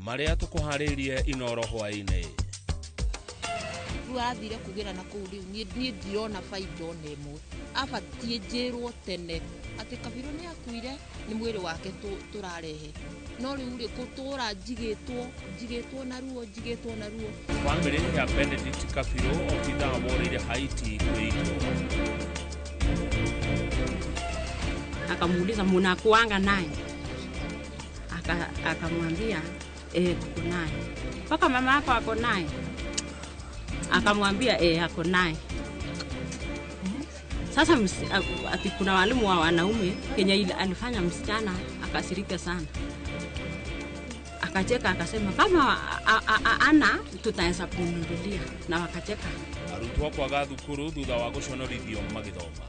maria tukuharirie Inoro hwaine athire kugira na kuu riu ni ndirona faida onemwe abatie njirwo tene ati Kabiro ni akuire ni mwiri wake turarehe no riu ri kutura njigitwo na ruo family ya Benedict Kabiro ofitha aborire Haiti kuitwo akamuuliza munakuanga naye akamwambia tuko naye paka mama yako ako naye akamwambia ako naye. Sasa ati kuna walimu wa wanaume Kenya ile alifanya msichana akasirika sana. Akacheka akasema kama ana tutaweza kumnunulia na wakacheka. Arutwa kwaga thukuru thutha wa guconorithio magithoma.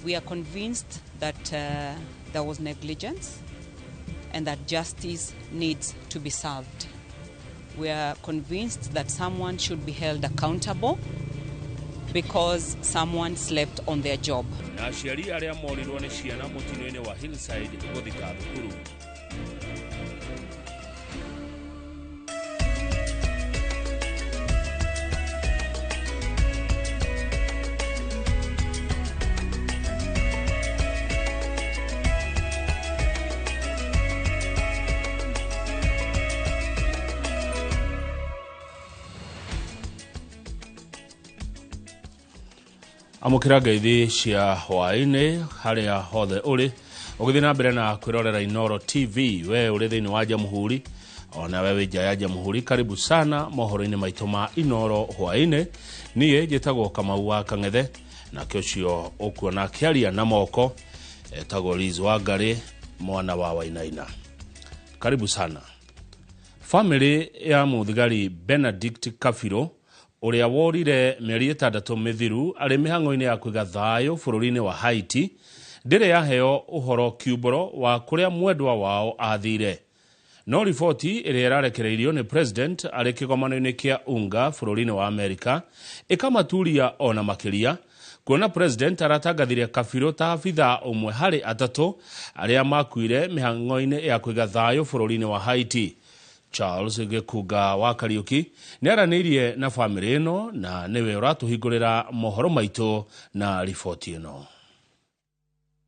We are convinced that there was negligence and that justice needs to be served. We are convinced that someone should be held accountable because someone slept on their job. Na aciari aria morirwo ni ciana mutino-ini wa Hillside guthika thukuru. Amukira ngeithi cia hwaine haria hothe uri ugithina mbere na kwirorera Inoro TV we uri thini wa Jamhuri ona wewe nja ya Jamhuri karibu sana mohoro-ini maitu ma Inoro hwaine nie njitagwo Kamau wa Kang'ethe na kiocio ukuona kiaria na moko etagwo Liz Wangari mwana wa Wainaina. Karibu sana. Family ya muthigari Benedict Kabiro uria worire mieri 6 mithiru ari mihango-ini ya kwiga thayo bururi-ini wa Haiti ndire yaheo uhoro kiuboro wa kuria mwendwa wao athire. No riboti iria irarekereirio ni president ari kigomano-ini kia UNGA bururi-ini wa Amerika ikamaturia ona makiria kuona president aratangathire Kabiro ta abitha umwe hari atatu aria makuire mihango-ini ya kwiga thayo bururi-ini wa Haiti. Charles Gekuga wa Kariuki niaranirie na family ino na niwe uratuhingurira mohoro maitu na riboti ino.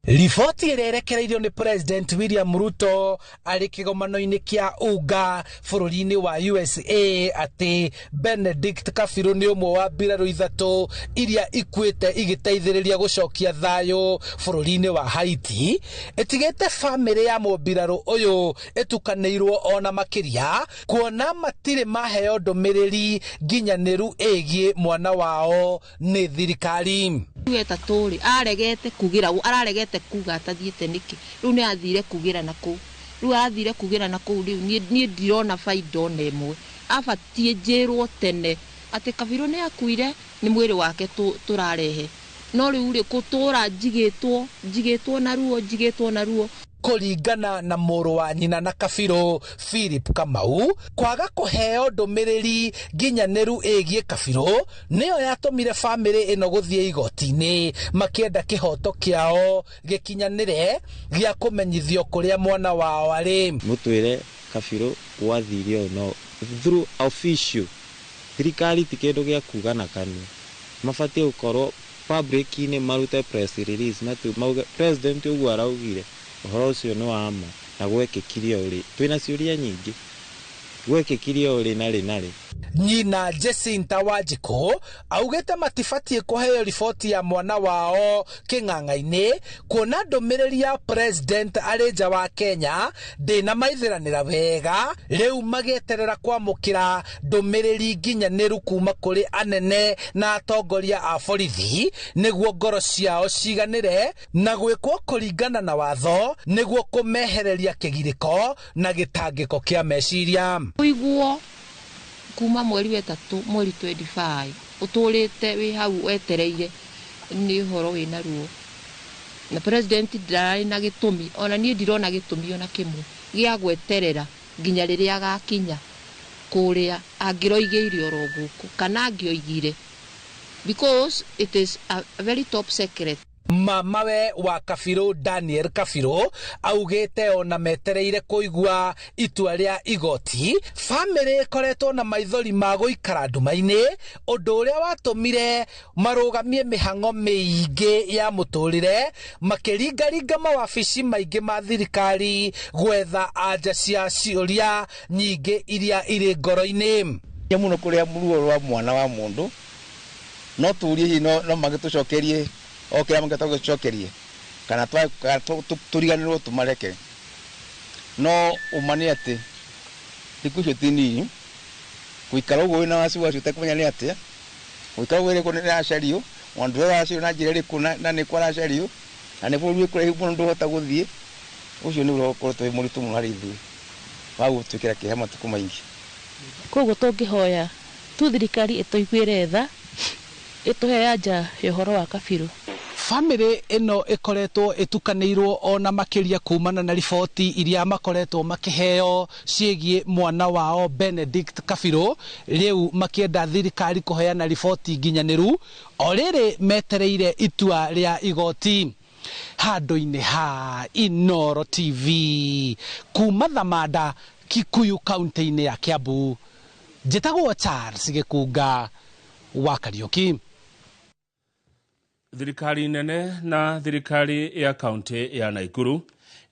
Riboti irerekereirio ni President William Ruto ari kigomano-ini kia UNGA bururi-ini wa USA ati Benedict Kabiro ni umwe wa mbiraru ithatu iria ikuite igiteithiriria gucokia thayo bururi-ini wa Haiti etigete family ya mbiraru uyu etukaneirwo ona makiria kuona matire maheo ndumiriri nginyaniru egie mwana wao ni thirikari. Wetaturi aregete kugira araregete kuga atathiete niki riu ni athire kugira na ku riu ni ndirona faida onemwe abatie njirwo tene ati Kabiro ni akuire ni mwiri wake turarehe no riu ri kutura njigitwo na ruo kuringana na muru wa nyina na Kabiro Philip Kamau kwaga kuheo ndumiriri nginyaniru egie Kabiro niyo yatumire family ino guthie igoti-ini makienda kihoto kiao gikinyanire gia kumenyithio kuria mwana wao ari. Mutwire Kabiro wathirio no through official thirikari tikindu gia kuga na kanu mabatie ukorwo public ini marute press release na tu president ugu araugire uhoro ucio ni wa ma na gwekikiria uri twina ciuria nyingi gwekikiria uri nari nyina Jacinta Wanjiku augete matibatie kuheo riboti ya mwana wao king'ang'a-ini kuona ndumiriri ya president ari nja wa Kenya ndina maithiranira wega riu magieterera kwamukira ndumiriri nginyaniru kuma kuri anene na atongoria a borithi niguo ngoro ciao ciganire na gwikwo kuringana na watho niguo kumehereria kigiriko na gitangiko kia meciria. Uiguo kuma mweri wetatu mweri 25 uturite wi hau wetereire ni horo wina ruo na president ndari na gitumi ona ni ndirona gitumi ona kimwe gia gweterera nginya riria agakinya kuria angiroigeire oroguku kana angioigire because it is a very top secret. Mamawe wa Kabirũ Daniel Kabirũ augite ona metereire kuigua itua ria igoti. Family ikoretwo na maithori ma guikara nduma-ini, undu uria watumire marugamie mihango miingi ya muturire, makiringaringa mawabici maingi ma thirikari gwetha anja cia ciuria nyingi iria iri ngoro-ini. Muno kuria muruo rwa mwana wa mundu no turie no magitucokerie okira mangetago chokerie kana turiganirwo tumareke no umani ati dikucho tini kuikara ugo na wasi wasi utakumenya ni ati kuikara ugo ko na shario wandu wasi na jirere kuna na ni kwa shario na ne bolu kure hibu ndo hota guthie ucio ni uroko to muri tumu hari thu wau tukira kihama tukumaingi kogo tungihoya tu thirikari itoigwire tha ituhe anja yohoro wa Kabirũ. Family ino ikoretwo itukanirwo ona makiria kumana na riboti iria makoretwo makiheo ciegie mwana wao Benedict Kabirũ, riu makienda thirikari kuheana riboti nginyaniru o riri metereire itua ria igoti. Handu-ini ha Inoro TV kuma Thamanda, Kikuyu kaunti-ini ya Kiambu, njitagwo Charles Gikunga wa Kariuki. Thirikari nene na thirikari ya kaunti ya Naikuru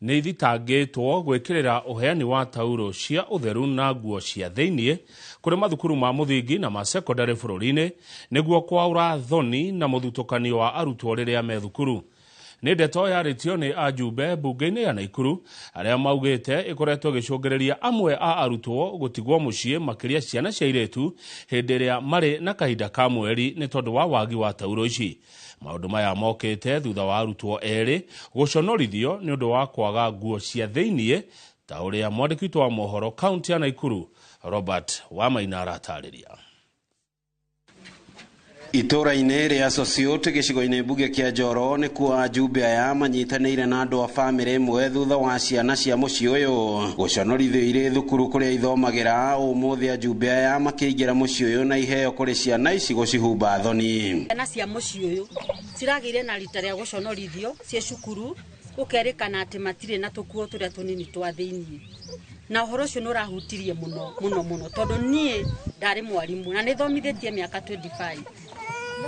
nĩ ithitangĩtwo gwĩkĩrĩra ũheani wa tauro cia ũtheru na nguo cia thĩinĩ kũrĩ mathukuru ma mũthingi na ma secondary bũrũri-inĩ nĩguo kwaura thoni na mũthutũkanio wa arutwo rĩrĩa me thukuru. Nĩ ndeto yarĩtio nĩ ajumbe mbunge-inĩ ya Naikuru arĩa maugĩte ĩkoretwo ĩgĩcũngĩrĩria amwe a arutwo gũtigwo mũciĩ makĩria ciana cia airĩtu hĩndĩ ĩrĩa marĩ na kahinda ka mweri nĩ tondũ wa wagi wa tauro ici. Maũndũ maya mokĩte thutha wa arutwo erĩ gũconorithio nĩ ũndũ wa kwaga nguo cia thĩinĩ ta ũrĩa mwandĩki witũ wa mohoro kaunti ya Naikuru Robert Wamaina aratarĩria. Itura-inĩ rĩa Sosiot gĩcigo-inĩ mbunge kĩa Njoro nĩ kuo ajumbe aya manyitanĩire na andũ a bamĩrĩ ĩmwe thutha wa ciana cia mũciĩ ũyũ gũconorithio irĩ thukuru kũrĩa ithomagĩra. Ũmũthĩ ajumbe aya makĩingĩra mũciĩ ũyũ na iheo kũrĩ ciana ici gũcihumba thoni. Ciana cia mũciĩ ũyũ ciragĩire na rita rĩa gũconorithio cia cukuru, gũkerĩkana atĩ matirĩ na tũkuo tũrĩa tũnini twa thĩinĩ. Na ũhoro ũcio nĩ ũrahutirie mũno tondũ niĩ ndarĩ mwarimũ na nĩ thomithĩtie mĩaka 25.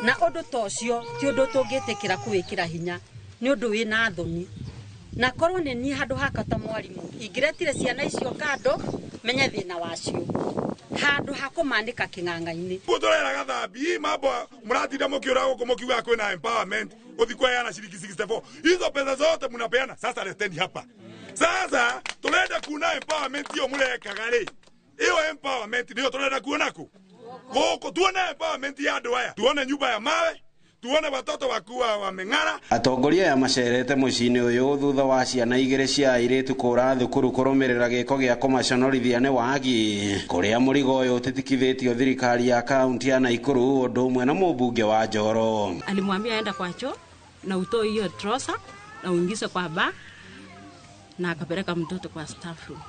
Na ũndũ ta ũcio ti ũndũ tũngĩtĩkĩra kũwĩkĩra hinya nĩ ũndũ wĩna thoni. Na korwo nĩ niĩ handũ haka ta mwarimũ ingĩretire ciana icio kando menye thĩna wacio handũ ha kũmandĩka kĩng'ang'a-inĩ. Mũtũrera gathambi mambo mũratinda mũkĩũra gũkũ mũkiuga kwĩna empowerment gũthi kweana shilingi 64. Hizo pesa zote mnapeana sasa leteni hapa. Sasa tulenda kuna empowerment hiyo murekaga rĩ. Hiyo empowerment ndio tulenda kuonako. Goko tuone empowerment ya andũ aya. Tuone nyumba ya mawe, tuone watoto wakuwa wameng'ara. Atongoria ya macerete mũciĩ-inĩ ũyũ thutha wa ciana igĩrĩ cia airĩtu kũra thukuru kũrũmĩrĩra gĩko gĩa kũmaconorithia nĩ wagi, kũrĩa mũrigo ũyũ ũtĩtikithĩtio thirikari ya kaunti ya Naikuru ũndũ ũmwe na mũmbunge wa Njoro. Alimwambia aenda kwa choo na utoe hiyo trosa na uingize kwa bag na akapeleka mtoto kwa staff room.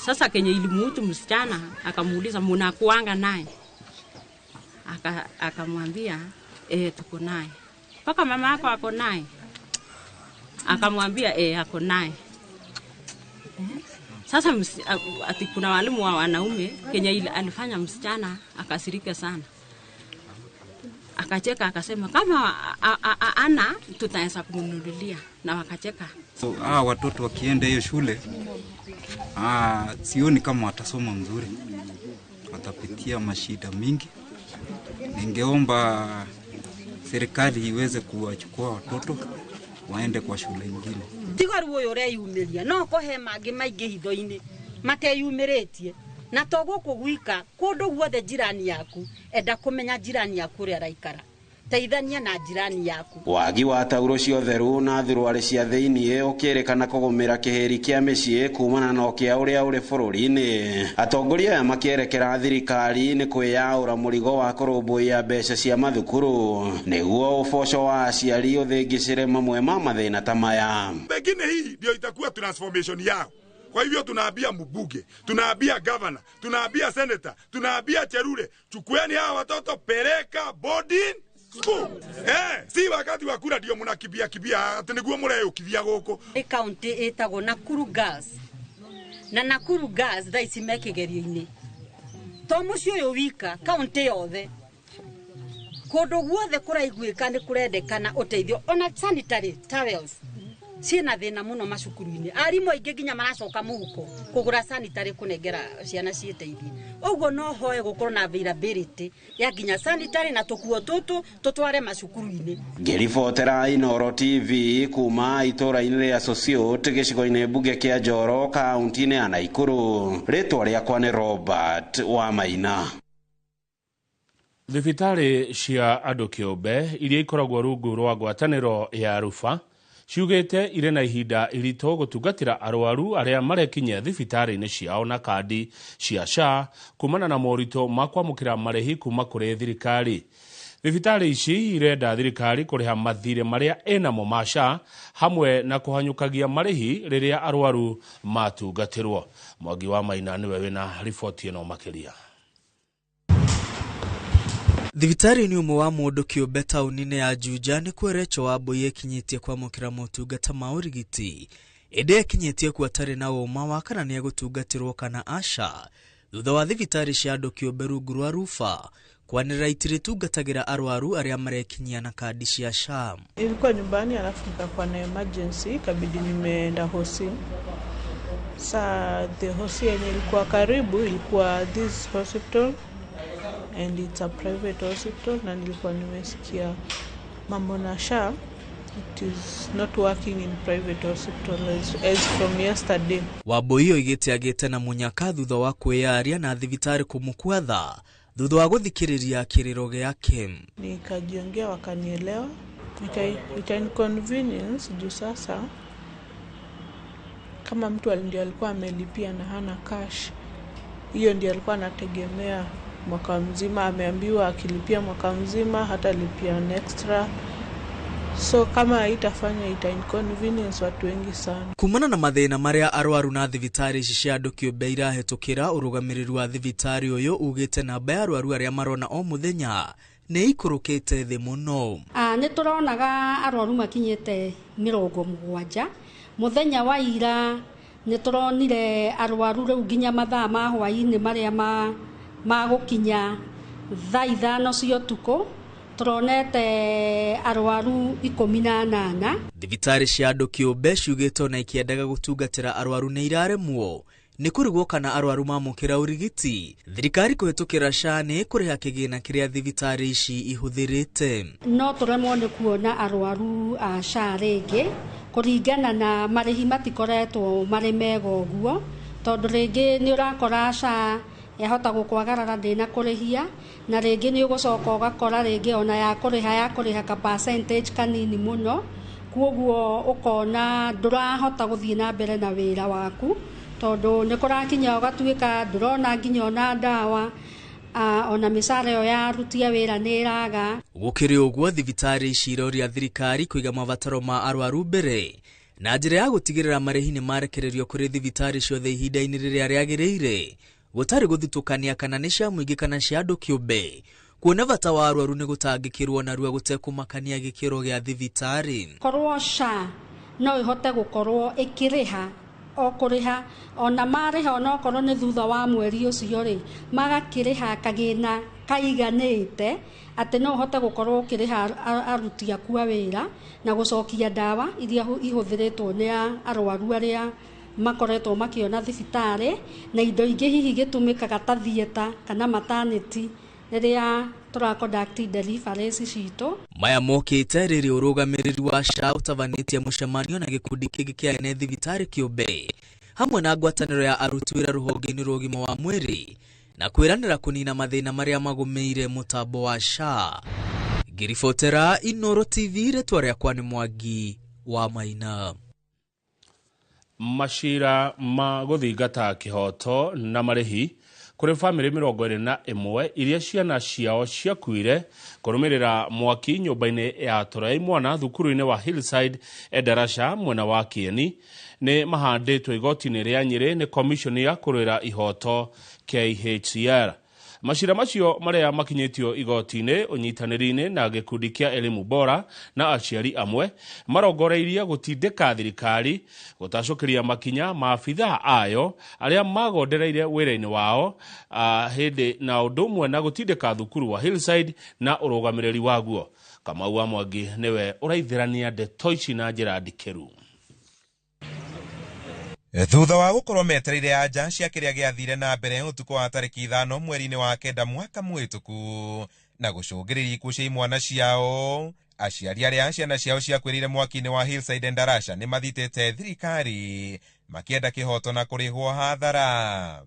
Sasa kenye ilimuhutu msichana akamuuliza mnakuanga naye, akamwambia tuko naye. Paka mama yako ako naye? Akamwambia ako naye. Sasa ati kuna walimu wa wanaume kenye alifanya msichana akasirika sana. Akacheka akasema kama ana tutaweza kumnunulia, na wakacheka. So watoto wakienda hiyo shule sioni kama watasoma mzuri, watapitia mashida mingi. Ningeomba serikali iweze kuwachukua watoto waende kwa shule nyingine. Tigaru uyu reyumiria no kohe mangi maingi hitho-ini mateyumiretie na togo kugwika kundu guothe jirani yaku enda kumenya jirani yaku uri araikara teithania na jirani yaku. Wagi wa tauro cia ũtheru na thurwari cia thĩinĩ ũkĩrĩkana kũgũmĩra kĩheri kĩa mĩciĩ kumana na ũkĩa ũrĩa ũrĩ bũrũri-inĩ. Atongoria aya makĩerekera thirikari nĩ kwĩyaũra mũrigo wa kũrũmbũiya mbeca cia mathukuru nĩguo ũboco wa aciari ũthĩngĩcĩre mamwe ma mathĩna ta maya. Pengine hii ndio itakuwa transformation yao. Kwa hivyo tunaambia mbunge, tunaambia governor, tunaambia senator, tunaambia Cherure, chukueni hawa watoto peleka boarding Si wakati wa kura ndio mnakimbia ati niguo mureyukithia guku. County etagwo Nakuru Girls. Na Nakuru Girls thaa ici mekigerio-ini. To mucio uyu wika county yothe. Kundu guothe kuraiguika ni kurendekana uteithio ona sanitary towels. Ciina thina muno macukuru-ini. Arimu aingi ginya maracoka muhuko kugura sanitary kunengera ciana cieteithie. Uguo no hoe gukorwo na availability ya ginya sanitary na tukuo tutu tutware macukuru-ini. Ngiribotera Inooro TV kuma itura-ini ria Sociote gicigo-ini mbunge kia Njoro kaunti-ini ya Naikuru. Ritwa riakwa ni Robert Wamaina. Thibitari cia andu kiumbe iria ikoragwo rungu rwa ngwataniro ya Rufa ciugite ire na ihinda irito gutungatira arwaru aria marekinyia thibitari-ini ciao na kandi cia SHA kumana na morito makwamukira marehi kuma kuri thirikari. Thibitari ici irenda thirikari kuriha mathire maria enamo ma SHA hamwe na kuhanyukagia marehi riria arwaru matungatirwo. Mwangi wa Maina niwe wina riboti ino makiria. Thibitari ni umwe wa mundu kiumbe tauni-ini ya Juja ni kwerecho Wambui ekinyitie kwamukira motungata ma urigiti ende ekinyitie ku atari na uma wa kana ni egutungatirwo kana aca thutha wa thibitari cia andu kiumbe rungu rwa Rufa kwanira itiritungatagira arwaru aria marekinyia na kadi cia SHA. Ilikuwa nyumbani alafu nikakuwa na emergency kabidi nimeenda hosi. The hosi yenye ilikuwa karibu ilikuwa this hospital and it's a private hospital na nilikuwa nimesikia mambo na SHA. It is not working in private hospital as from yesterday. Wambui oigite agite na munyaka thutha wa kweyaria na thibitari kumukwatha thutha wa guthikiriria kiriro giake. Nikajiongea wakanielewa. Nika inconvenience juu sasa kama mtu ndio alikuwa amelipia na hana cash, hiyo ndio alikuwa anategemea mwaka mzima, ameambiwa akilipia mwaka mzima hata lipia an extra. So kama haitafanya ita inconvenience watu wengi sana. Kumana na mathina maria arwaru na thibitari ici cia andu kiumbe irahetukira urugamiriru wa thibitari uyu ugite namba ya arwaru aria marona o muthenya ni ikurukite thi muno. Ni turonaga arwaru makinyite 70 muthenya wa ira. Ni turonire arwaru riu ginya mathaa ma hwaini maria magukinya thaa 5 cia utuku turonete arwaru 18. Thibitari cia andu kiumbe ciugite na ikiendaga gutungatira arwaru ni iraremwo ni kurigwo kana arwaru mamukira urigiti. Thirikari kuhetukira SHA ni kuriha kigina kiria thibitari ici ihuthirite. No turemwo ni kuona arwaru a SHA ringi kuringana na marihi matikoretwo mari mega uguo, tondu ringi ni urakora SHA yahota gukwagarara ndina kurihia na ringi ni ugucoka ugakora ringi ona ya kuriha ka percentage kanini muno, kuoguo ukona ndurahota guthii na mbere na wira waku tondu ni kurakinya ugatuika ndurona nginya ona ndawa ona misara yo ya rutia wira ni iraga. Gukiri uguo thibitari ici iroria thirikari kuiga mabataro ma arwaru mbere na njira ya gutigirira marehi ni marekererio kuri thibitari ciothe ihinda-ini riria riagiriire gutari guthutukania kana ni cia muingi kana cia andu kiumbe. Kuona bata wa arwaru ni gutangikirwo na rua gutekumakania gikiro gia thibitari. Korwo SHA no ihote gukorwo ikiriha o kuriha ona mariha ona okorwo ni thutha wa mweri ucio ri magakiriha kagina kaiganite ati no hote gukorwo ukiriha aruti aku a wira na gucokia ndawa iria ihuthiritwo ni arwaru aria makoretwo makiona thibitari na indo ingi hihi gitumikaga ta thieta kana maternity riria tura conduct deliveries citu. Maya mokite riri urugamiriri wa SHA utavanitie mucemanio na gikundi kingi kia ene thibitari kiumbe hamwe na ngwataniro ya aruti wira ruhonge-ini rwa ugima wa mwiri na kwiranira kunina mathina maria magumeire mutambo wa SHA. Ngiribotera Inooro TV, ritwa riakwa ni Mwangi wa Maina. Mashira ma guthingata kihoto na marehi kuri family 21 iria ciana ciao ciakuire kurumirira mwaki nyumba-ini ya Torai mwana thukuru-ini wa Hillside Edarasha mwena wa Kieni ni mahanditwo igoti-ini ria Nyeri ni commission ya kurwira ihoto KHCR. Mashira macio maria makinyitio igoti-ini unyitaniri-ini na gikundi kia elimu bora na aciari amwe marongoreirie gutindika thirikari gutacukiria makinya maabitha ayo aria magondereire wira-ini wao hindi na undumwe na gutindika thukuru wa Hillside na urugamiriri waguo. Kamau wa Mwangi niwe uraithirania ndeto ici na njira ndikeru. Thutha wa gukorwo metereire anja cia kiria giathire na mbere utuku wa tariki 5 mweri-ini wa kenda mwaka mwituku na gucungiriria ikuũ cia imwana ciao, aciari aria ciana ciao ciakwirire mwaki-ini wa Hillside Ndarasha ni mathitete thirikari makienda kihoto na kurihwo hathara.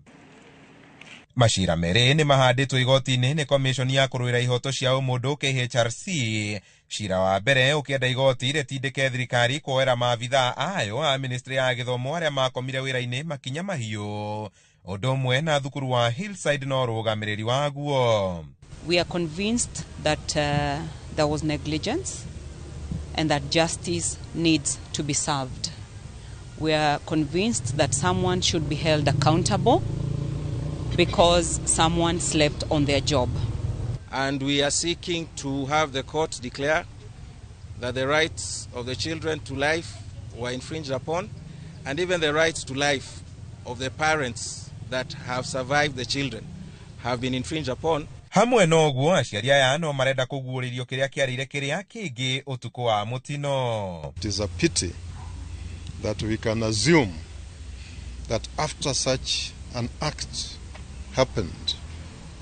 Mashira mere ni mahanditwo igoti-ini ni komishoni ya kuruira ihoto cia umundu KHRC. Shira wa mbere ukienda igoti ritindike thirikari kuoera maabitha ayo a ministry ya githomo aria makomire wira-ini makinya mahiũ undu umwe na thukuru wa Hillside no rugamiriri waguo. We are convinced that there was negligence and that justice needs to be served. We are convinced that someone should be held accountable because someone slept on their job. And we are seeking to have the court declare that the rights of the children to life were infringed upon, and even the rights to life of the parents that have survived the children have been infringed upon. Hamwe noguo aciari aya no marenda kuguũrĩrio kiria kiarire kiria kingi utuku wa mutino. It is a pity that we can assume that after such an act happened,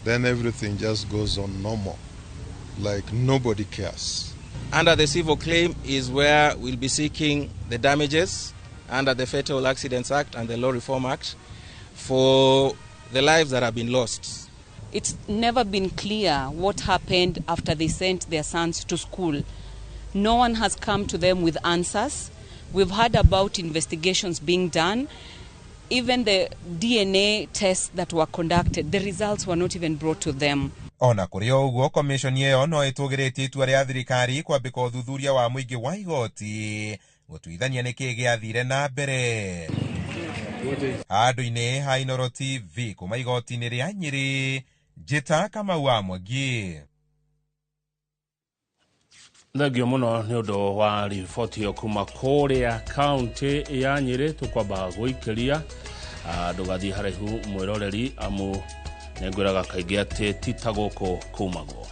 then everything just goes on normal, like nobody cares. Under the civil claim is where we'll be seeking the damages under the Fatal Accidents Act and the Law Reform Act for the lives that have been lost. It's never been clear what happened after they sent their sons to school. No one has come to them with answers. We've heard about investigations being done. Even the DNA tests that were conducted, the results were not even brought to them. Ona kuri uguo komishoni iyo no itugiritie itua ria thirikari kwambika uthuthuria wa muingi wa igoti gutuithania niki giathire na mbere. Handu-ini ha Inooro TV kuma igoti-ini ria Nyeri, njita Kamau wa Mwangi. Thengio muno ni undu wa riboti yo kuma kuria county ya Nyeri. Tukwamba guikiria ndugathie haraihu mwiroreri amu nengwiraga kaingi ati tita guku kumago.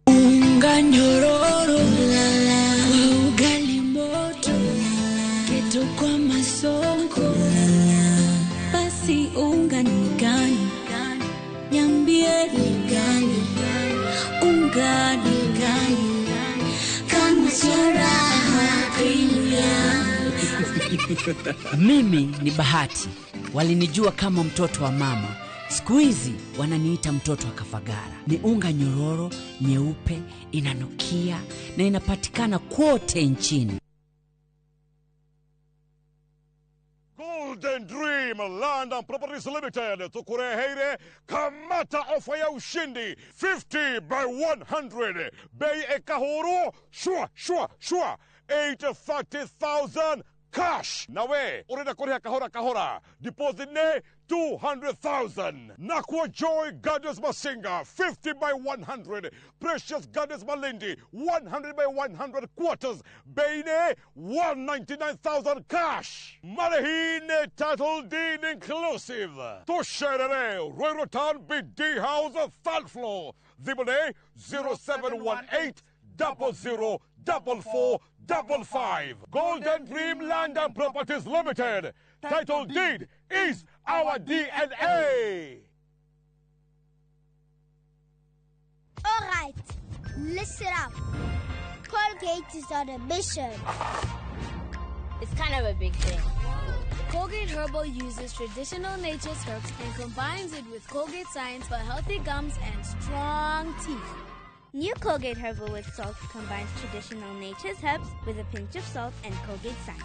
Unga nyororo kwa ugali moto keto kwa masongo basi unga ni gani niambie ni gani unga ni gani kama suraha kenya. Mimi ni Bahati, walinijua kama mtoto wa mama. Siku hizi wananiita mtoto wa Kafagara. Ni unga nyororo, nyeupe, inanukia na inapatikana kote nchini. Golden Dream Land and Properties Limited tukureheire kamata ofa ya ushindi 50 by 100 bei ekahoro shua 830,000 cash. Nawe urenda kuriha kahora deposit ne 200,000. Nakwa Joy Gardens Masinga 50 by 100. Precious Gardens Malindi 100 by 100 quarters. Beine 199,000 cash. Malahine title deed inclusive. Tosherere Royrotan BD House third floor. Dibone 0718 00 4455. Golden Dream Land and Properties Limited. Title deed is our DNA. All right, listen up. Colgate is on a mission. It's kind of a big thing. Colgate Herbal uses traditional nature's herbs and combines it with Colgate Science for healthy gums and strong teeth. New Colgate Herbal with Salt combines traditional nature's herbs with a pinch of salt and Colgate Science.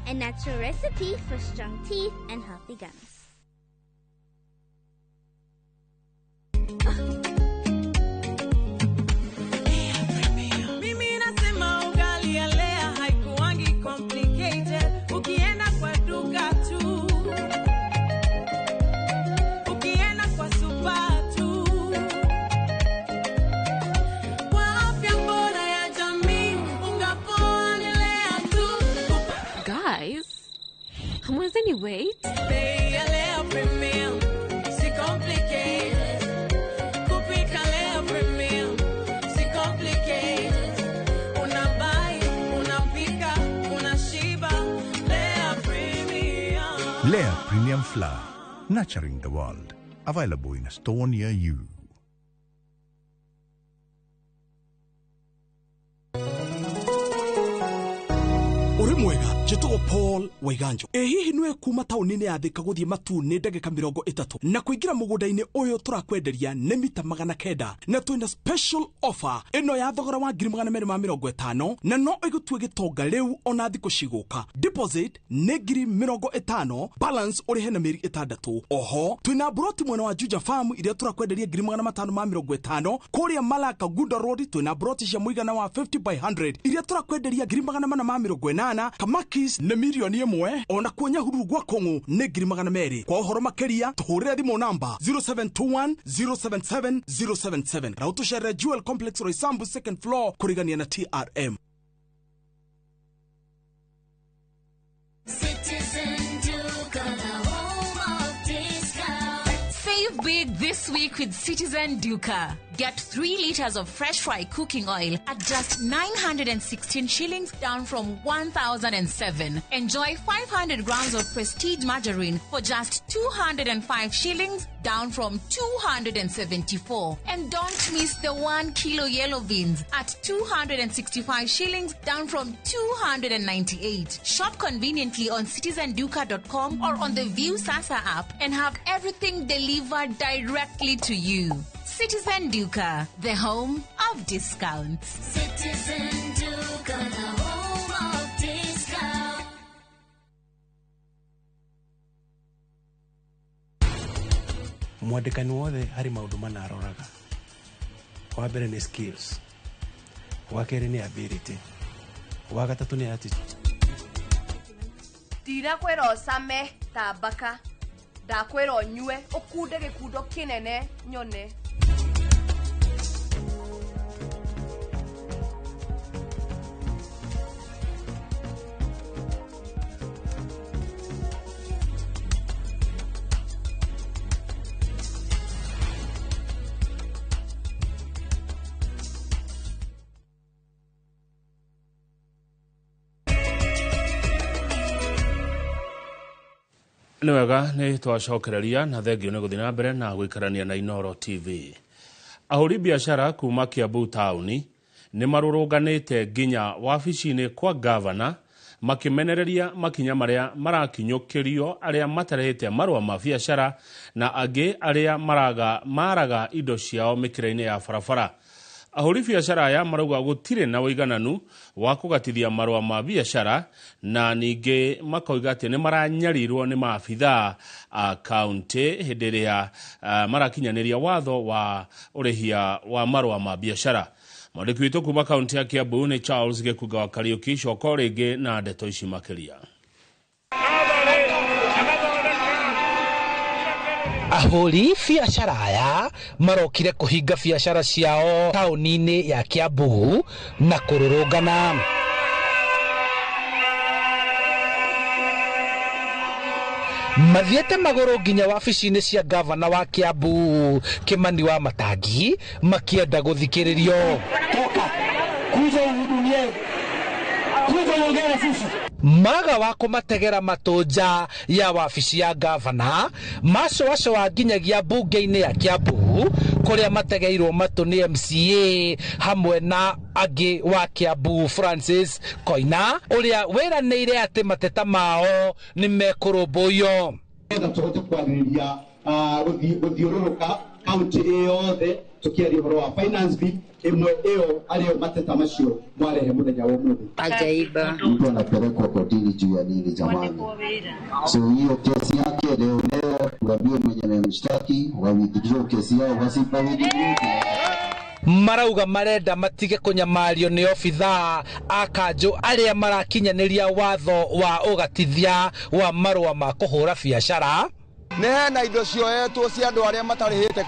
A natural recipe for strong teeth and healthy gums. Mimi Flour, nurturing the world. Available in a store near you. Uri mwega, jitugo Paul Waiganjo. Hihi nwe kuma taunini ya Thika guthie Matune ndagika 30 na kuingira mugunda-ini uyu turakwenderia ni mita 900 na twina special offer ino ya thogora wa 250 na no igutue gitonga riu ona thiko ciguka. Deposit ni 50, balance uri hena meri 6. Oho twina broti mwena wa Juja Farm iria turakwenderia 550 kuria Malaka Gunda Road. Twina broti cia muigana wa 50 by 100 iria turakwenderia 450 Kamakis ne milioni 1 ona kuonya huru gwa Kongo ne 200. Kwa uhoro makeria tuhurire thimo namba 0721 077 077. Rauto shere Jewel Complex Roysambu second floor kurigania na TRM. Save big this week with Citizen Duca. Get 3 liters of fresh fry cooking oil at just 916 shillings, down from 1,007. Enjoy 500 grams of Prestige margarine for just 205 shillings, down from 274. And don't miss the 1 kilo yellow beans at 265 shillings, down from 298. Shop conveniently on citizenduca.com or on the View Sasa app and have everything delivered directly to you. Citizen Duca, the home of discounts. Citizen Duca, the home of discounts. Mwandikani wothe hari maundu mana aroraga. Wa mbere ni skills, wa keri ni ability, wa gatatu ni attitude. Ndirakwira osame tabaka, ndakwira onyue ukunde gikundo kinene nyone. Nĩ wega nĩ twacokereria na thengio nĩ gũthiĩ na mbere na gũikarania na Inooro TV. Ahũri biacara kuma Kiambu tauni nĩ marũrũnganĩte nginya wabici-inĩ kwa gavana makimenereria makinya marĩa marakinyũkĩrio arĩa matarĩte marũa ma biacara na angĩ arĩa maraga indo ciao mĩkĩra-inĩ ya barabara. Ahũri biacara aya marauga gũtirĩ na ũigananu wa kũgatithia marũa ma biacara na ningĩ makoiga atĩ nĩ maranyarirwo nĩ maabithaa a kaunti hĩndĩ ĩrĩa marakinyanĩria watho wa ũrĩhia wa marũa ma biacara. Mwandĩki witũ kuma kaunti ya Kiambu nĩ Charles Gĩkunga wa Kariuki, coko rĩngĩ na ndeto ici makĩria. Ahũri biacara aya marokire kuhinga biacara ciao tauni-inĩ ya Kiambu na kũrũrũngana. Mathiete magũrũ nginya wabici-inĩ cia gavana wa Kiambu Kimani wa Matangi makienda gũthikĩrĩrio. Maga wa kũmategera matũnja ya wabici ya gavana macoacoa nginyagia mbunge-inĩ ya Kiambu kũrĩa mategeirwo matũ nĩ MCA hamwe na angĩ wa Kiambu Francis Koina ũrĩa wĩranĩire atĩ mateta mao nĩ mekũrũmbũiyo. Tũhote kwarĩrĩria gũthiũrũrũka kaunti yothe tukiaria ũhoro wa finance bill imwe ĩyo arĩo mateta macio mwarehe mũthenya wa ũmũthĩ. Ajaiba mtu anapelekwa kotini juu ya nini jamani? So hiyo kesi yake leo tuambie mwenye amemshtaki wawithdraw kesi yao wasipa withdraw. Marauga marenda matige kunyamario nĩ obithaa a kanjũ arĩa marakinyanĩria watho wa ũgatithia wa marũa ma kũhũra biacara. Nĩ hena indo cioetwo cia andũ arĩa matarĩhĩte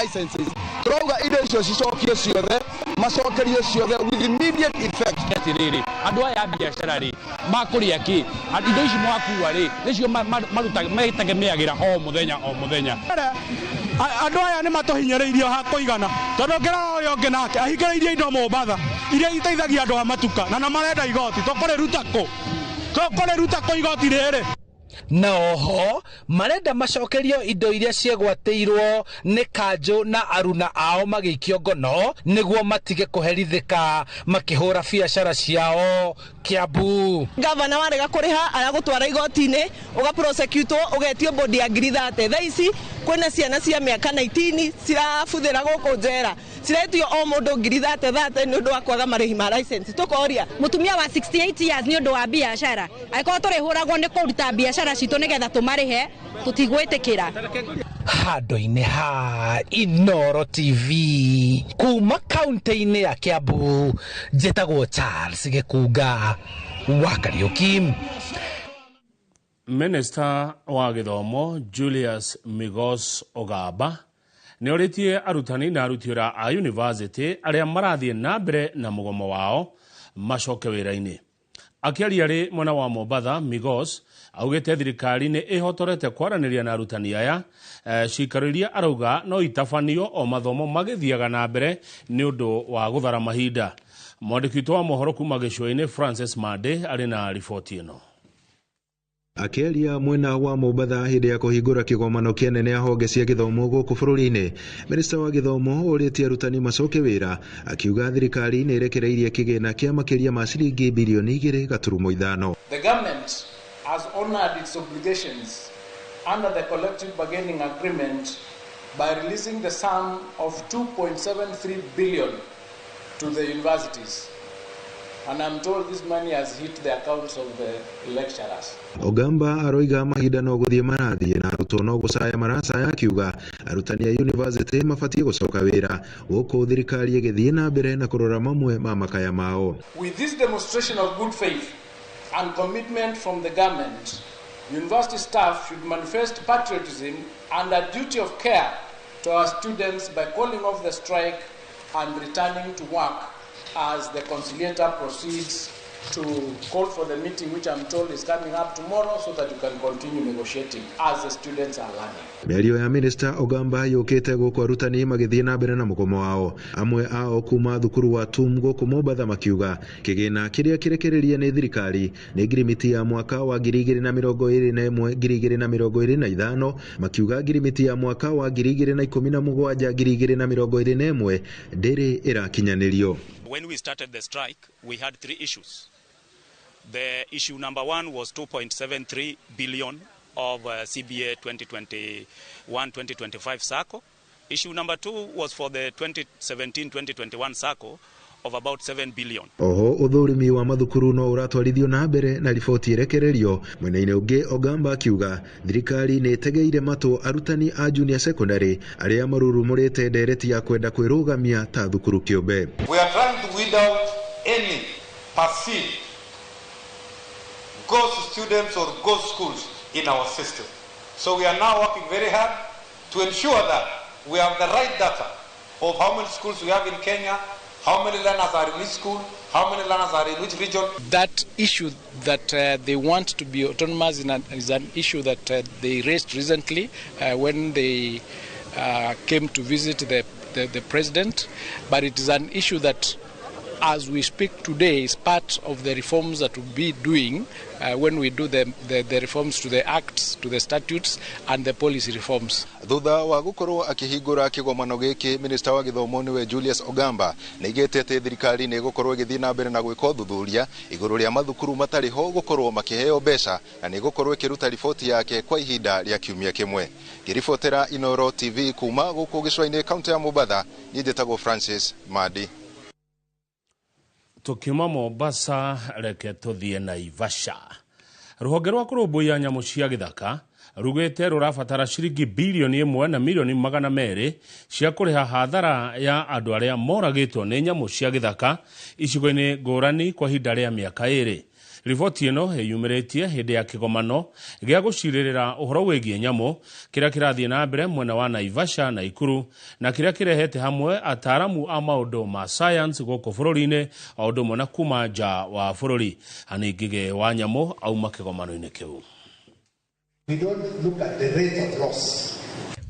licenses. Turauga indo icio cicokio ciothe macokerio ciothe with immediate effect. Rĩrĩ andũ aya biacara rĩ makũrĩa kĩ indo ici mwakua rĩ nĩcio mategemeagĩra o mũthenya. Andũ aya nĩ matũhinyĩrĩirio ha kũigana tondũ ngĩra ũyũ ũngĩ nake ahingĩrĩirie indo Mombatha iria iteithagia andũ a matuka na marenda igoti tũkũrĩruta kũ igoti rĩrĩ. na oho marenda macokerio indo iria ciegwateirwo nĩ kanjũ na aruna ao magĩikio ngono nĩguo matige kũherithĩka makĩhũra biacara ciao Kiambu. Gavana warega kũrĩha aragũtwara igoti-inĩ ũgaprosecutwo ũgetio bodi ya ngiri 30 thaa ici kwĩna ciana cia mĩaka 19 cirabuthĩra gũkũ njera ciretio o mũndũ ngiri 30 nĩ ũndũ wa kwaga marĩhi ma license. Tũkoria mũtumia wa 68 years nĩ ũndũ wa biacara angĩkorwo tũrĩhũragwo nĩ kũruta biacara citũ nĩgetha tũmarĩhe tũtigwĩtĩkĩra. Handũ-inĩ ha Inoro TV kuma kaunti-inĩ ya Kiambu njĩtagwo Charles Gĩkunga wa Kariuki. Minister wa gĩthomo Julius Migos Ogamba nĩ orĩtie arutani na arutĩra a university arĩa marathiĩ na mbere na mũgomo wao macoke wĩra-inĩ. Akĩaria rĩ mwena wa Mombatha, Migos augĩte thirikari nĩ ĩhotorete kwaranĩria na arutani aya cikaro iria arauga no itabanio o mathomo magĩthiaga na mbere nĩ ũndũ wa gũthara mahinda. Mwandĩki wa mohoro kuma gĩcũa-inĩ Francis Mande arĩ na riboti ĩno. Akĩaria mwena wa Mombatha hĩndĩ ya kũhingũra kĩgomano kĩnene ya honge cia gĩthomo gũkũ bũrũri-inĩ, Minista wa gĩthomo ũrĩtie arutani macoke wĩra akiuga thirikari nĩ ĩrekereirie kĩgĩna kĩa makĩria ma ciringi bilioni 2.5. The government has honored its obligations under the collective bargaining agreement by releasing the sum of 2.73 billion to the universities. And I'm told this money has hit the accounts of the lecturers. Ogamba aroiga mahinda no gũthiĩ marathiĩ na arutwo no gũcaya maracaya akiuga arutani a university mabatie gũcoka wĩra gũkũ thirikari ĩgĩthiĩ na mbere na kũrora mamwe ma makaya mao. With this demonstration of good faith and commitment from the government, university staff should manifest patriotism and a duty of care to our students by calling off the strike and returning to work as the conciliator proceeds to call for the meeting, which I'm told is coming up tomorrow, so that you can continue negotiating as the students are learning. Mĩario ya Minister Ogamba yũkĩte gũkũ arutani magĩthiĩ na mbere na mũgomo wao. Amwe ao kuma thukuru wa TUM gũkũ Mombatha makiuga kĩgĩna kĩrĩa kĩrekererie nĩ thirikari nĩ ngirimiti ya mwaka wa 2021 2025 makiuga ngirimiti ya mwaka wa 2017 2021 ndĩrĩ ĩrakinyanĩrio. When we started the strike, we had 3 issues. The issue number 1 was 2.73 billion of CBA 2021-2025 SACCO. Issue number 2 was for the 2017-2021 SACCO of about 7 billion. Oho uthurimi wa mathukuru no uratwarithio na mbere na riboti irekererio mwena-inĩ ũngĩ. Ogamba akiuga thirikari nĩ ĩtegeire matũ arutani a junior secondary arĩa marurumũrĩte ndereti ya kwenda kwĩrũgamia ta thukuru kĩũmbe. We are trying to weed out any perceived ghost students or ghost schools in our system. So we are now working very hard to ensure that we have the right data of how many schools we have in Kenya, how many learners are in which school, how many learners are in which region. That issue that they want to be autonomous is an issue that they raised recently when they came to visit the president. But it is an issue that, as we speak today, is part of the reforms that we'll be doing when we do the reforms to the acts, to the statutes and the policy reforms. Thutha wa gukorwo akihingura kigomano giki, Minister wa githomo niwe Julius Ogamba naigete ati thirikari ni gukorwo igithii na mbere na gwika uthuthuria iguru ria mathukuru matari ho gukorwo makiheo mbeca na ni gukorwo ikiruta riboti yake kwa ihinda ria kiumia kimwe. Ngiribotera Inoro TV kuma guku gicwa-ini kaunti ya Mombatha, ni njĩtagwo Francis Madi. Tukiuma Mombasa reke tuthie Naivasha. Rũhonge rwa kũrũmbũiya nyamũ cia gĩthaka rugĩte rũrabatara ciringi bilioni 1 na milioni 200 cia kũrĩha hathara ya andũ arĩa moragĩtwo nĩ nyamũ cia gĩthaka icigo-inĩ ngũrani kwa ihinda rĩa mĩaka 2. Riboti ĩno yumĩrĩtie hĩndĩ ya kĩgomano gĩa gũcirĩrĩra ũhoro wĩgiĩ nyamũ kĩrĩa kĩrathiĩ na mbere mwena wa Naivasha na Ikuru na kĩrĩa kĩrehete hamwe ataaramu a maũndũ ma science gũkũ bũrũri-inĩ o ũndũ ũmwe na kuma nja wa bũrũri. Hanĩ Ngigĩ wa Nyamũ auma kĩgomano-inĩ kĩu. We don't look at the rate of loss.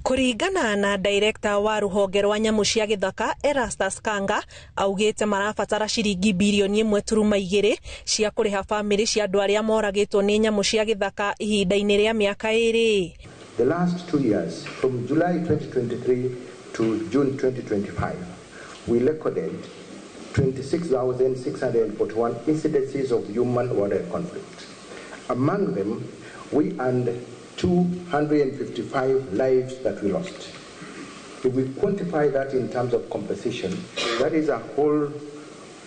Kuringana na director wa ruhonge rwa nyamu cia githaka Erastus Kanga augite marabatara ciringi bilioni 1.2 cia kuriha family cia andu aria moragitwo ni nyamu cia githaka ihinda-ini ria miaka 2. The last 2 years, from July 2023 to June 2025, we recorded 26,641 incidences of human-wildlife conflict. Among them, we earned 255 lives that we lost. If we quantify that in terms of compensation, that is a whole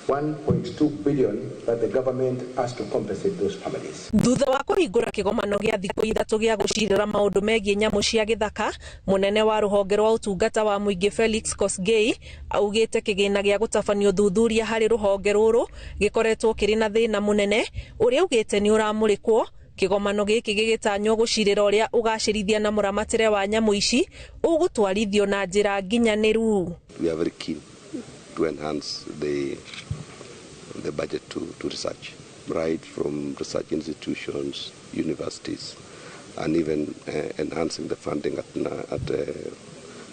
1.2 billion that the government has to compensate those families. Thutha wa kuhingura kigomano gia thiku ithatu gia gucirira maundu megie nyamu cia githaka, munene wa ruhonge rwa utungata wa muingi Felix Kosgei augite kigina gia gutabanio thuthuria hari ruhonge ruru gikoretwo kiri na thina munene uria ugite ni uramurikwo. Kigomano giki gigitanywo gucirira uria ugacirithia na muramatire wa nyamu ici ugutwarithio na njira nginyaniru. We are very keen to enhance the budget to research, right from research institutions, universities, and even enhancing the funding at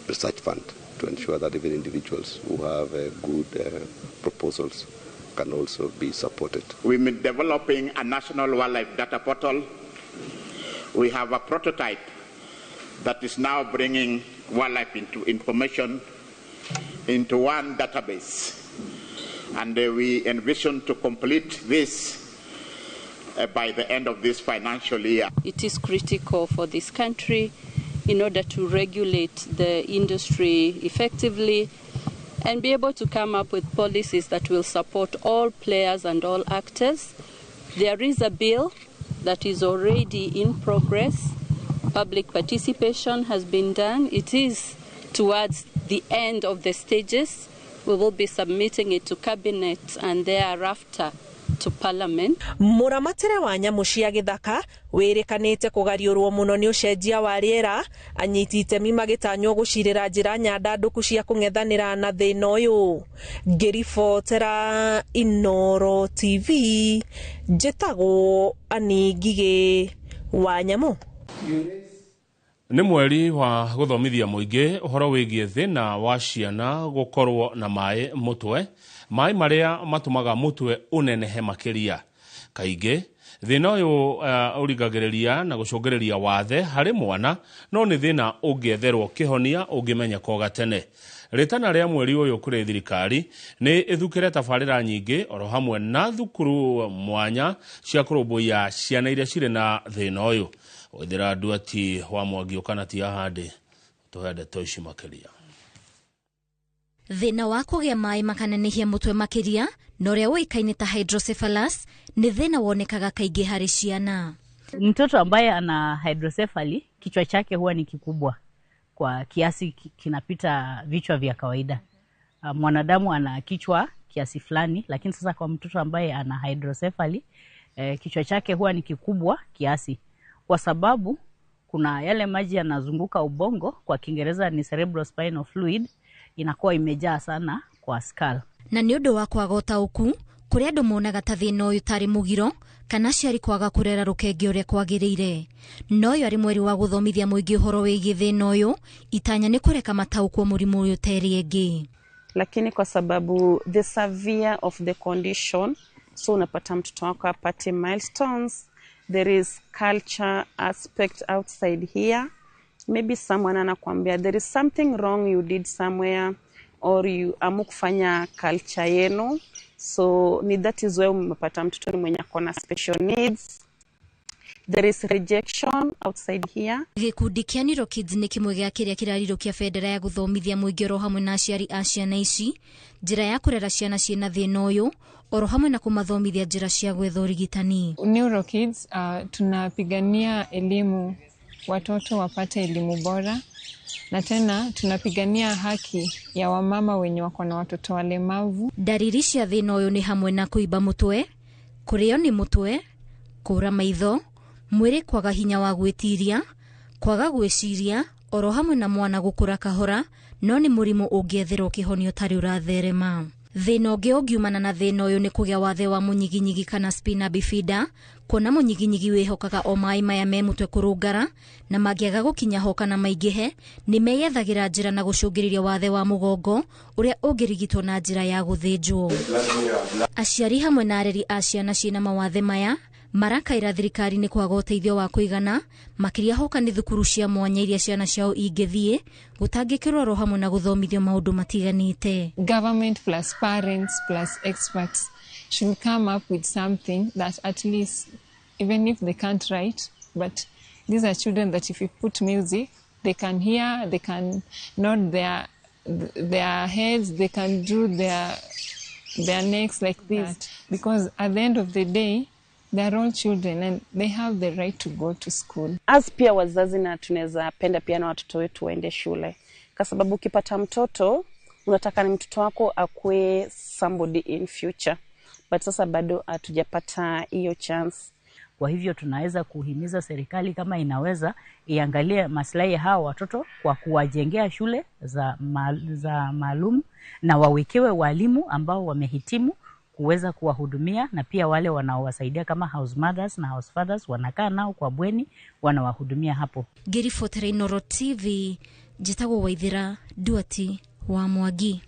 research fund to ensure that even individuals who have good proposals can also be supported. We've been developing a national wildlife data portal. We have a prototype that is now bringing wildlife information into one database. And we envision to complete this by the end of this financial year. It is critical for this country in order to regulate the industry effectively and be able to come up with policies that will support all players and all actors. There is a bill that is already in progress. Public participation has been done. It is towards the end of the stages. We will be submitting it to cabinet and thereafter to parliament. Muramatire wa nyamu cia githaka wirikanite kugariurwo muno ni ucenjia wa riera anyitite mimagitanywo gucirira njira nyandanduku cia kungethanira na thina uyu. Ngiribotera Inoro TV njitagwo Ani Ngige wa nyamu. Ni mweri wa guthomithia muingi uhoro wigie thina wa ciana gukorwo na mai mutwe, mai maria matumaga mutwe unenehe makiria. Kaingi thina uyu urigagiriria na gucungireria wathe hari mwana, no ni thina ungietherwo kihonia ungimenya ko gatene. Ritana ria mweri uyu kuri thirikari ni ithukire tabarira nyingi oro hamwe na thukuru mwanya cia kurumbuia ciana iria cire na thina uyu. Withira Duati wa Mwangi ukana ti ahande tuhende toici makiria. Thina wa kugia mai makanenehia mutwe makiria noria uikaine ta hydrocephalus ni thina wonekaga kaingi hari ciana. Mtoto ambaye ana hydrocephaly kichwa chake huwa ni kikubwa kwa kiasi kinapita vichwa vya kawaida. Mwanadamu ana kichwa kiasi fulani, lakini sasa kwa mtoto ambaye ana hydrocephaly kichwa chake huwa ni kikubwa kiasi, kwa sababu kuna yale maji yanazunguka ubongo, kwa Kiingereza ni cerebrospinal fluid, inakuwa imejaa sana kwa skull. Na ni undu wa kwaga utauku kuri andu monaga ta thina uyu tari mugiro kana ciari kwaga kurera rukenge uria kwagirire. No yo ari mweri wa guthomithia muingi uhoro wigie thina uyu, itanya ni kureka matauku murimu uyu teri ingi. Lakini kwa sababu the severe of the condition, so unapata mtoto wako apate milestones. There is culture aspect outside here. Maybe someone anakuambia there is something wrong you did somewhere, or you amukufanya culture yenu. So ni that is why umepata mtoto ni mwenye akona special needs. There is rejection outside here. Gikundi kia Niro Kids ni kimwe gia kiria kirariro kia federa ya guthomithia muingi ro hamwe na aciari a ciana ici njira ya kurera ciana ciena thina uyu oro hamwe na kumathomithia njira cia gwetha urigitani. Niro Kids tunapigania elimu, watoto wapate elimu bora, na tena tunapigania haki ya wamama wenye wako na watoto walemavu. Dariri cia thina uyu ni hamwe na kuiba mutwe, kurio ni mutwe, kura maitho, mwiri kwaga hinya wa gwitiria, kwaga gwiciria, oro hamwe na mwana gukura kahora, no ni murimu ungietherwo kihonio tari uratherema. Thina ũngĩ ũngiumana na thina ũyũ nĩ kũgĩa wathe wa mũnyiginyigi kana spina bifida, kuona mũnyiginyigi wĩhokaga o maĩ maya me mũtwe kũrũngara, na mangĩaga gũkinya ho kana maingĩhe nĩ meyethagĩra njĩra na gũcũngĩrĩria wathe wa mũgongo ũrĩa ũngĩrigitwo na njĩra ya gũthĩnjwo. Aciari hamwe na areri a ciana ciĩna mawathe maya marakaĩra thirikari nĩ kwaga ũteithio wa kũigana, makĩria hoka nĩ thukuru cia mwanya iria ciana ciao ingĩthiĩ gũtangĩkĩrwo ro hamwe na gũthomithio maũndũ matiganĩte. Government plus parents plus experts should come up with something that at least, even if they can't write, but these are children that if you put music, they can hear, they can nod their heads, they can do their necks like this. Because at the end of the day, they're all children and they have the right to go to school. As pia wazazi na tunaweza penda pia na watoto wetu waende shule. Kwa sababu ukipata mtoto, unataka ni mtoto wako akue somebody in future. But sasa bado hatujapata hiyo chance. Kwa hivyo tunaweza kuhimiza serikali kama inaweza iangalie maslahi ya hao watoto kwa kuwajengea shule za maalum na wawekewe walimu ambao wamehitimu kuweza kuwahudumia, na pia wale wanaowasaidia kama house mothers na house fathers wanakaa nao kwa bweni wanawahudumia hapo. Ngirifotere Inooro TV, Njĩtagwo Waithĩra Duati wa Mwangi.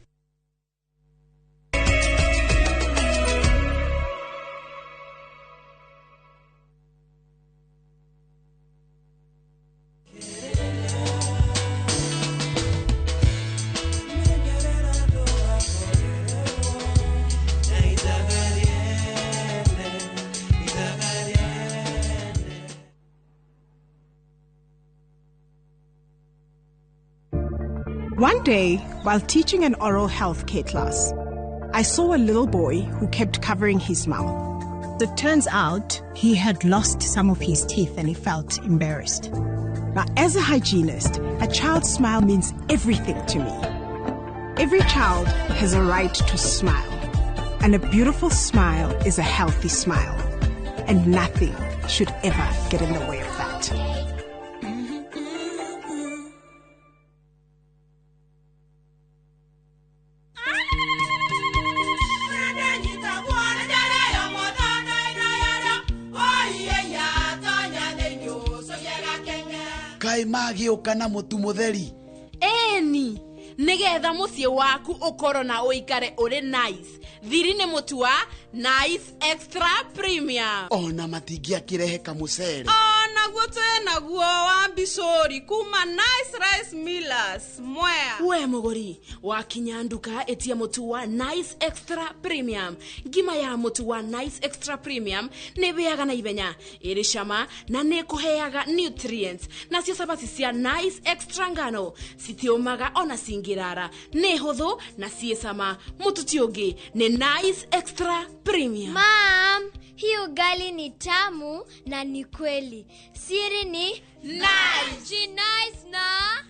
One day, while teaching an oral health care class, I saw a little boy who kept covering his mouth. It turns out he had lost some of his teeth and he felt embarrassed. Now, as a hygienist, a child's smile means everything to me. Every child has a right to smile, and a beautiful smile is a healthy smile, and nothing should ever get in the way of that. Kai magĩũka na mũtu mũtheri. Eni, nigetha mũciĩ waku ũkorwo na ũikare ũrĩ nice. Thiri nĩ mũtu wa Nice Extra Premium. Ona matingĩakĩrehe kamũcere. Naguo naguo wa Bicori kuma Nice Rice Millers Mwea. We mũgũri wakinya nduka etia mũtu wa Nice Extra Premium. Ngima ya mũtu wa Nice Extra Premium nĩ bĩaga na ibenya, ĩrĩ cama na nĩ kũheaga nutrients. Nacio cabaci cia Nice Extra ngano citiũmaga ona cingĩrara, nĩ hũthũ na ciĩ cama. Mũtu ti ũngĩ nĩ Nice Extra Premium. Mom, hii ugali ni tamu na ni kweli. Siri ni Nice. Ji nice na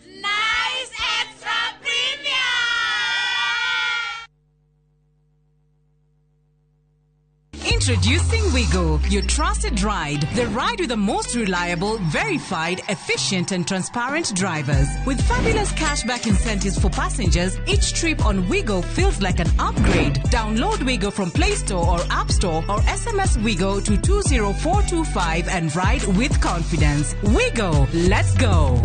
Nice Extra Premium. Introducing Wigo, your trusted ride. The ride with the most reliable, verified, efficient and transparent drivers. With fabulous cashback incentives for passengers, each trip on Wigo feels like an upgrade. Download Wigo from Play Store or App Store or SMS Wigo to 20425 and ride with confidence. Wigo, let's go.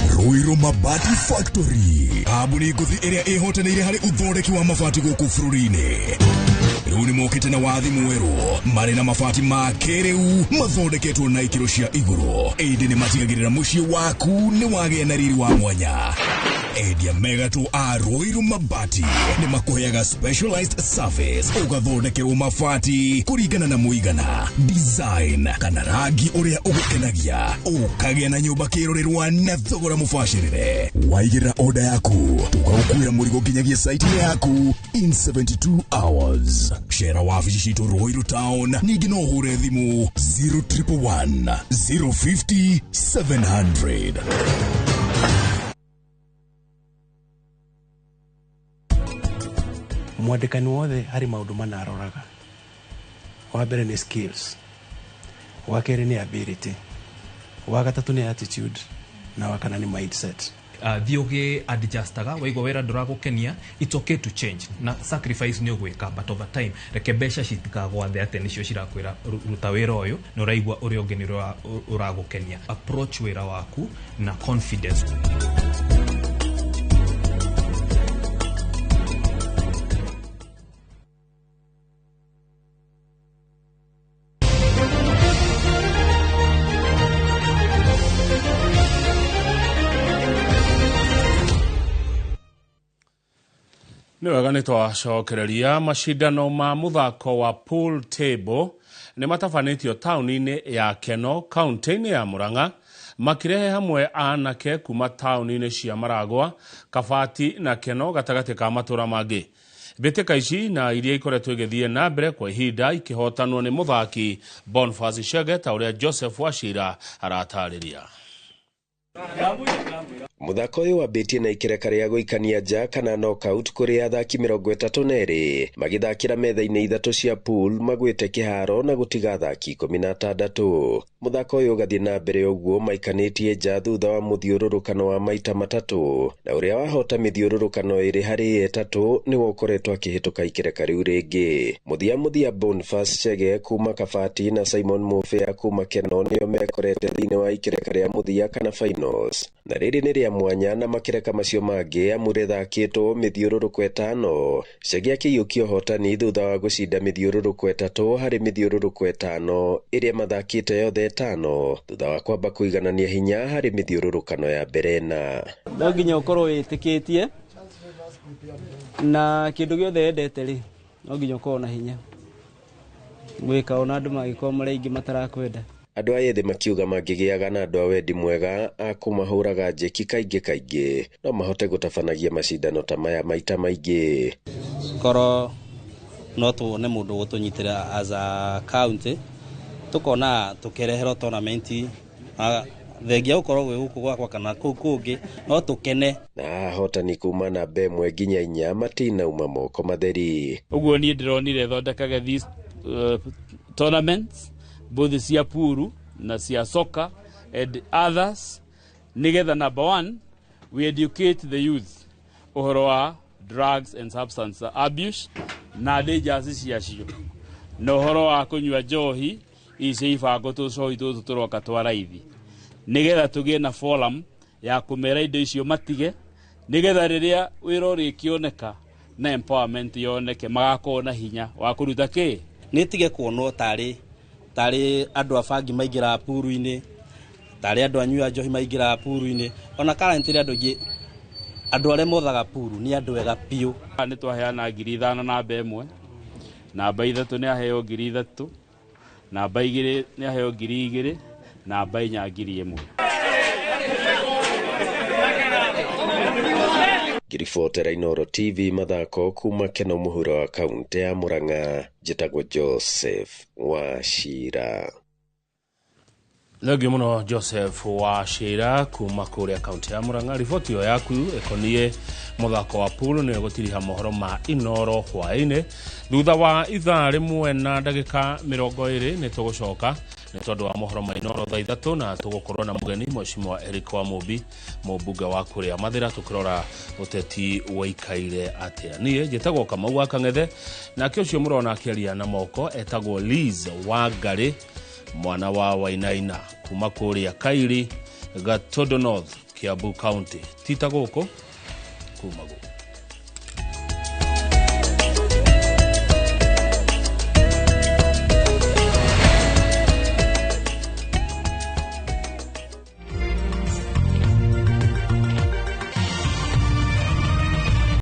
Ruiru Mabati Factory, kambuni nguthi ĩrĩa ĩhotanĩire harĩ ũthondeki wa mabati gũkũ bũrũri-inĩ. Rĩu nĩ mokĩte na wathi mwerũ marĩ na mabati ma kĩrĩu mathondeketwo na ikĩro cia igũrũ. Ĩndĩ nĩ matigagĩrĩra mũciĩ waku nĩ wagĩa na riri wa mwanya. Endia megatũ a Ruiru Mabati nĩ makũheaga specialized service ũgathondekerwo mabati kũringana na mũigana, design kana rangi ũrĩa ũgũkenagia, ũkagĩa na nyũmba kĩrorerwa na thogora mũbacĩrĩre. Waigĩrĩra order yaku tũgagũkuĩra mũrigo nginyagia site yaku in 72 hours. Shera wabici citũ Ruiru Town, ningĩ no ũhũre thimũ 0111 050 700. Mwandĩkani wothe harĩ maũndũ manaroraga. Wa mbere nĩ skills, wa kerĩ nĩ ability, wagatatu ni attitude na wakana ni mindset. Thioge adjustaga waigo wera nduragukenia, it's okay to change na sacrifice ni ugwika, but over time reke besha citikagwathe ate nicio cirakwira ruta wira uyu no raigwa uri ungeni uragukenia. Approach wira waku na confidence. Nĩ wega nĩ twacokereria mashindano ma muthako wa pool table nĩ matabanĩtio taũni-inĩ ya Keno kaunti-inĩ ya Murang'a, makirehe hamwe anake kuma taũni-inĩ cia Maragwa, Kabati na Keno gatagatĩ ka matũra mangĩ. Mbĩtĩka ici na iria ikoretwo igĩthiĩ na mbere kwa ihinda ikihotanwo nĩ muthaki Boniface Chege ta ũrĩa Joseph Wachira aratarĩria. Muthako uyu wambitie na ikereka ria guikania nja kana knockout kuri athaki 32 magithakira metha-inĩ ithatu cia pool magwite kiharo na gutiga athaki 16. Muthako uyu ugathie na mbere uguo maikanitie nja thutha wa muthiururukano wa maita matatu, na uria wahota mithiururukano iri hari etatu ni wokoretwo akihituka ikereka riu ringi. Muthia Boniface Chege kuma Kabati na Simon Mufea kuma Keno nio mekorete thiini wa ikereka ria muthia kana finals, na riri ni ria mwanya na makereka macio mangĩ amure thakĩtwo mithiũrũrũko 5. Chege akĩiyũkia hotani thutha wa gũcinda mithiũrũrũko 3 harĩ mithiũrũrũko 5 iria mathakĩte yothe 5 thutha wa kwamba kũiganania hinya harĩ mithiũrũrũkano ya mbere na. No nginya ũkorwo wĩtĩkĩtie na kĩndũ gĩothe endete rĩ, no nginya ũkorwo na hinya gwĩka ona andũ magĩkorwo marĩ aingĩ matarakwenda. Andũ aya ethĩ makiuga mangĩgĩaga na andũ a wendi mwega a kũmahũraga njeki kaingĩ no mahote gũtabanagia macindano ta maya maita maingĩ. Korwo no tuone mũndũ gũtũnyitĩra as a county tukona tukereherwo tournament thengia gũkorwo gwĩ gũkũ gwakwa kana kũu kũngĩ no tukene. Na hotani kuma na bemwe nginya 4 matinauma moko matheri. Ũguo niĩ ndĩronire thondekage these tournaments both cia puru na cia soka and others nigetha number 1 we educate the youth uhoro wa drugs and substance abuse na dangers ciacio na uhoro wa kunyua njohi ici ibango tucohi tutu turoka twaraithi nigetha tugie na forum ya kumera indo icio matige nigetha riria wira urikioneka na empowerment yoneke magakona hinya wa kuruta ki nitige kuonwo tari andu afangi maingira puru-ini, tari andu anyua njohi maingira puru-ini, ona currently andu are mothaga puru ni andu ega piu. Ni twaheana 5,000 namba 1, namba 3 ni aheo 3,000, namba 2 ni aheo 2,000, namba 4 1,000. Ngiribotera Inooro TV mathako kuma Keno muhuro wa kaunti ya Murang'a, njĩtagwo Joseph Wachira. Thengio mũno Joseph Wachira kuma kũrĩa kaunti ya Murang'a. Riboti ĩyo yaku ĩkoniĩ mũthako wa pool nĩ gũtiriha mohoro ma Inooro hwaĩ-inĩ. Thutha wa ithaa rĩmwe na ndagĩka 20 nĩ tũgũcoka nĩ tondũ wa mohoro ma Inooro thaa 3 na tũgũkorwo na mũgeni Mheshimiwa Eric Wamũmbi, mũmbunge wa kũrĩa Mathĩra, tũkĩrora ũteti waikaire atĩa. Niĩ njĩtagwo Kamau wa Kang'ethe, nake ũcio mũrona akĩaria na moko etagwo Liz Wangari, mwana wa Wainaina kuma kũrĩa Kairi, Gatodo North, Kiambu County. Tita gũkũ kuma gũkũ.